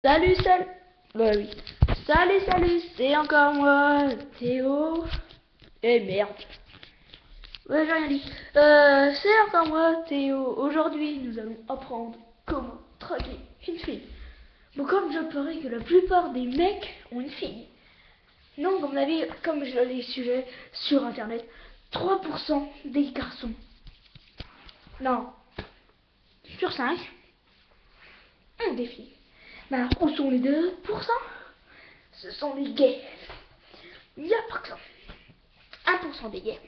Salut, salut. Bah oui. Salut, c'est encore moi, Théo. Eh merde. Ouais, j'ai rien dit. C'est encore moi, Théo. Aujourd'hui, nous allons apprendre comment draguer une fille. Bon, comme je parie que la plupart des mecs ont une fille. Non, comme, comme je l'ai sujet sur internet, 3% des garçons. Non. Sur 5 ont des filles. Mais alors, où sont les 2%? Ce sont les gays. Il y a par exemple 1% des gays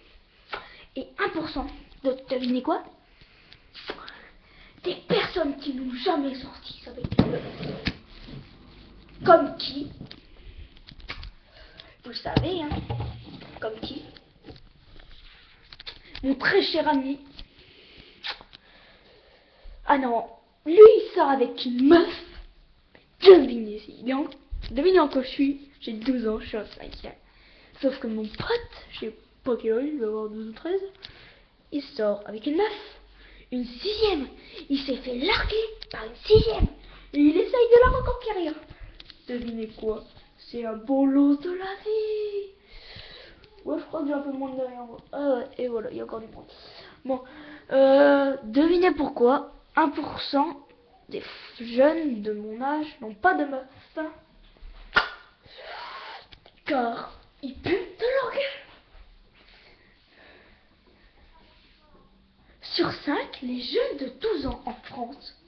et 1% de, devinez quoi? Des personnes qui n'ont jamais sorti avec eux. Comme qui? Vous le savez, hein? Comme qui? Mon très cher ami. Ah non, lui il sort avec une meuf. Devinez si il est en... Devinez en quoi je suis. J'ai 12 ans, je suis en 5e. Sauf que mon pote, je sais pas quel âge, il doit avoir 12 ou 13. Il sort avec une meuf. Une 6e. Il s'est fait larguer par une 6e. Et il essaye de la reconquérir. Devinez quoi? C'est un bolos de la vie. Ouais, je crois que j'ai un peu moins de derrière moi. Ah ouais, et voilà, il y a encore du monde. Bon, devinez pourquoi 1% des jeunes de mon âge n'ont pas de meuf. Car ils puent de leur gueule. Sur 5, les jeunes de 12 ans en France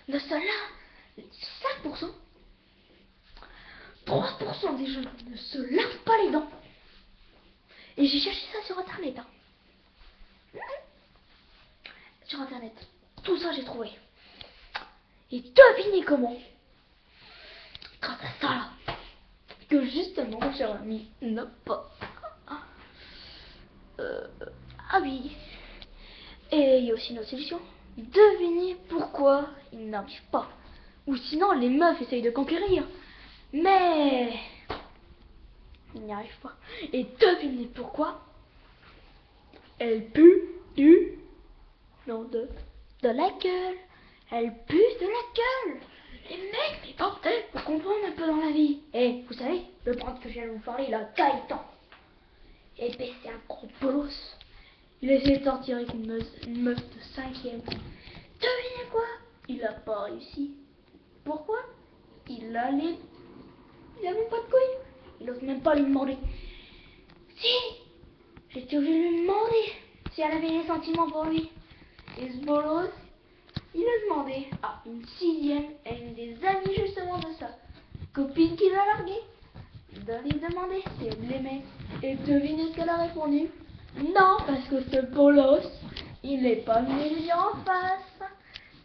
ne se lavent 5%. 3% des jeunes ne se lavent pas les dents. Et j'ai cherché ça sur internet. Sur internet. Tout ça j'ai trouvé. Et devinez comment? Grâce à ça là. Que justement mon cher ami n'a pas. Ah oui. Et il y a aussi une autre solution. Devinez pourquoi il n'arrive pas. Ou sinon les meufs essayent de conquérir. Mais il n'y arrive pas. Et devinez pourquoi? Elle pue du... Non, de la gueule. Elle pue de la gueule. Les mecs, mais bordel, faut comprendre un peu dans la vie. Eh, vous savez, le brand que je viens de vous parler, là, Gaëtan. Eh ben, c'est un gros bolos. Il a essayé de sortir avec une meuf de 5e. Devinez quoi? Il a pas réussi. Pourquoi? Il a même pas de couilles. Il ose même pas lui demander. Si, j'étais obligé de lui demander si elle avait des sentiments pour lui. Et ce bolos, il a demandé à une 6e et une des amies justement de sa copine qui l'a largué de lui demander si elle l'aimait. Et devinez ce qu'elle a répondu? Non, parce que ce bolos, il n'est pas venu lui dire en face.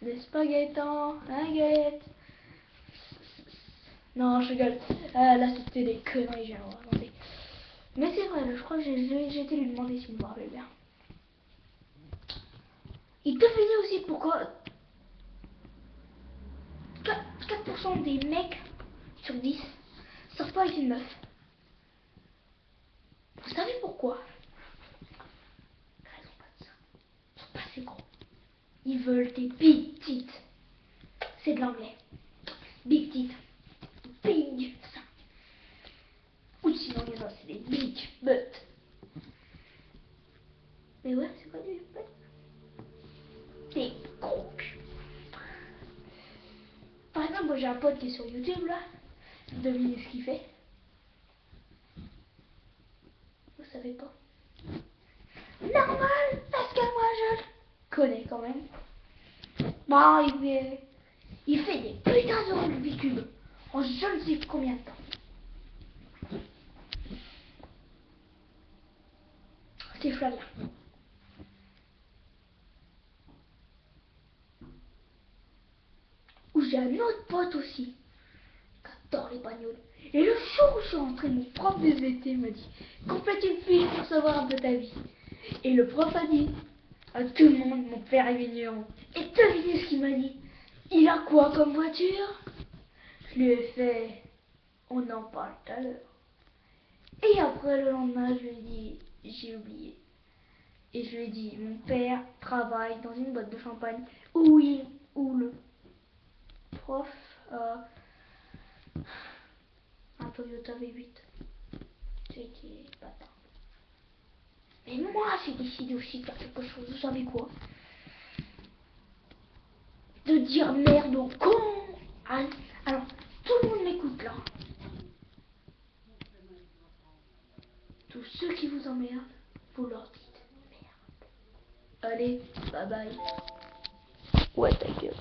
N'est-ce pas Gaëtan? Hein Gaët? Non, je rigole. Là c'était des conneries, j'ai inventé. Mais c'est vrai, je crois que j'ai été lui demander si vous me rappelez bien. Et devinez aussi pourquoi 4% des mecs sur 10 sortent pas avec une meuf. Vous savez pourquoi? Raison pas de ça. Ils sont pas assez gros. Ils veulent des big tits. C'est de l'anglais. Big tits. Big ça. Ou sinon les autres c'est des big butt. Mais ouais, c'est quoi des butt? Des gros culs. Par exemple, moi j'ai un pote qui est sur YouTube là. Devinez ce qu'il fait. Vous savez pas? Normal, parce que moi je le connais quand même. Bah, il fait des putains de Rubik's Cube en je ne sais combien de temps. C'est Flavien. Ou j'ai un autre pote aussi qui adore les bagnoles. Et le jour où je suis rentré, mon prof des VT m'a dit complète une fiche pour savoir un peu ta vie. Et le prof a dit à tout le monde, mon père est vigneron. Et devinez ce qu'il m'a dit? Il a quoi comme voiture? Je lui ai fait on en parle tout à l'heure. Et après le lendemain, je lui ai dit j'ai oublié. Et je lui ai dit mon père travaille dans une boîte de champagne où le prof Toyota V8. C'était bâtard. Mais moi, j'ai décidé aussi de faire quelque chose. Vous savez quoi? De dire merde au con. Alors, tout le monde m'écoute là. Tous ceux qui vous emmerdent, vous leur dites merde. Allez, bye bye. Ouais, ta gueule.